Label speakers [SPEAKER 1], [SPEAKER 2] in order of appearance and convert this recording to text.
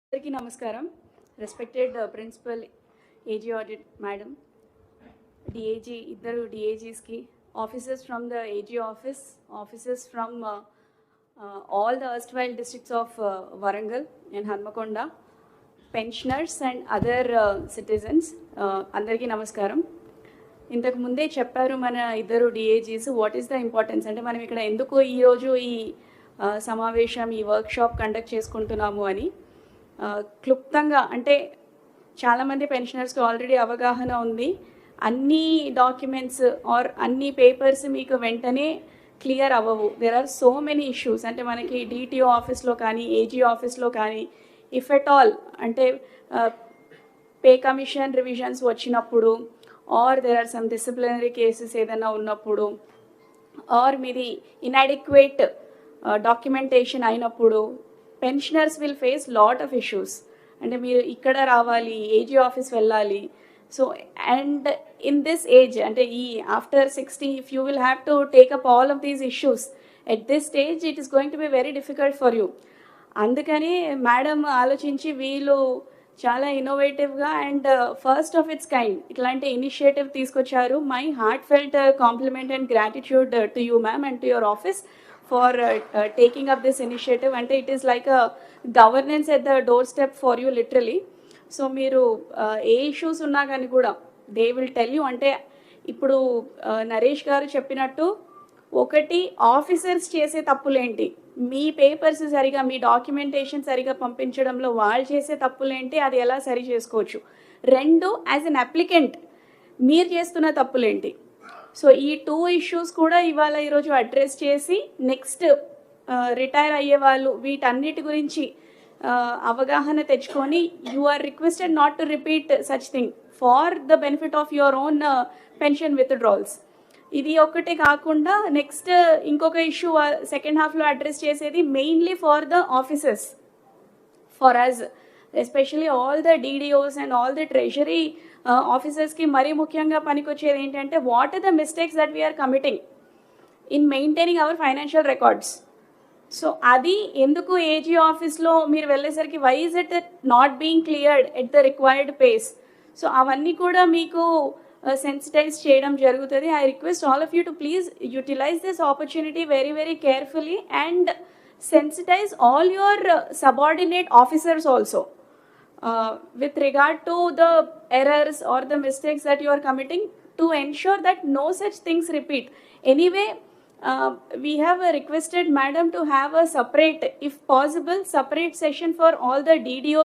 [SPEAKER 1] అందరికీ నమస్కారం. Respected principal AG audit madam, DAG ఇద్దరు డిఏజీస్కి, officers from the AG office, officers from all the erstwhile districts of Warangal and Hanmakonda, pensioners and other citizens, అందరికీ నమస్కారం. ఇంతకు ముందే చెప్పారు మన ఇద్దరు DAGs what is the importance, అంటే మనం ఇక్కడ ఎందుకు ఈరోజు ఈ సమావేశం, ఈ వర్క్షాప్ కండక్ట్ చేసుకుంటున్నాము అని. క్లుప్తంగా అంటే చాలామంది పెన్షనర్స్కి ఆల్రెడీ అవగాహన ఉంది. అన్ని డాక్యుమెంట్స్ ఆర్ అన్ని పేపర్స్ మీకు వెంటనే క్లియర్ అవ్వవు. There are so many issues. అంటే మనకి డిటిఓ ఆఫీస్లో కానీ, ఏజీ ఆఫీస్లో కానీ, ఇఫ్ ఎట్ ఆల్ అంటే పే కమిషన్ రివిజన్స్ వచ్చినప్పుడు, or there are some disciplinary cases ఏదైనా ఉన్నప్పుడు, ఆర్ మీది ఇన్అడిక్వేట్ డాక్యుమెంటేషన్ అయినప్పుడు, pensioners will face lot of issues. అంటే మీరు ఇక్కడ రావాలి, ఏజీ ఆఫీస్ వెళ్ళాలి. So and in this age, అంటే ఈ after 60, if you will have to take up all of these issues at this stage, it is going to be very difficult for you. అందుకని madam ఆలోచించి వీళ్ళు చాలా ఇన్నోవేటివ్గా and first of its kind ఇట్లాంటి initiative తీసుకొచ్చారు. My heart felt compliment and gratitude to you ma'am and to your office for taking up this initiative. And it is like a governance at the doorstep for you literally. So మీరు ఏ issues ఉన్నా కానీ కూడా they will tell you. అంటే ఇప్పుడు నరేష్ గారు చెప్పినట్టు, ఒకటి officers చేసే తప్పులేంటి, మీ పేపర్స్ సరిగా, మీ డాక్యుమెంటేషన్ సరిగా పంపించడంలో వాళ్ళు చేసే తప్పులేంటి, అది ఎలా సరి చేసుకోవచ్చు. రెండు, యాజ్ అన్ అప్లికెంట్ మీరు చేస్తున్న తప్పులేంటి. సో ఈ 2 ఇష్యూస్ కూడా ఇవాళ ఈరోజు అడ్రస్ చేసి, నెక్స్ట్ రిటైర్ అయ్యే వాళ్ళు వీటన్నిటి గురించి అవగాహన తెచ్చుకొని, you are requested not to repeat such thing for the benefit of your own pension withdrawals. ఇది ఒక్కటే కాకుండా నెక్స్ట్ ఇంకొక ఇష్యూ సెకండ్ హాఫ్లో అడ్రస్ చేసేది mainly for the officers, for us especially all the DDOs and all the treasury ఆఫీసర్స్కి మరీ ముఖ్యంగా పనికొచ్చేది ఏంటంటే, what are the mistakes that we are committing in maintaining our financial records. So అది ఎందుకు ఏజీ ఆఫీస్లో మీరు వెళ్ళేసరికి why is it not being cleared at the required pace. So అవన్నీ కూడా మీకు సెన్సిటైజ్ చేయడం జరుగుతుంది. I request all of you to please utilise this opportunity very very carefully and sensitize all your subordinate officers also with regard to the errors or the mistakes that you are committing, to ensure that no such things repeat. Anyway, we have requested madam to have a separate, if possible, separate session for all the DDO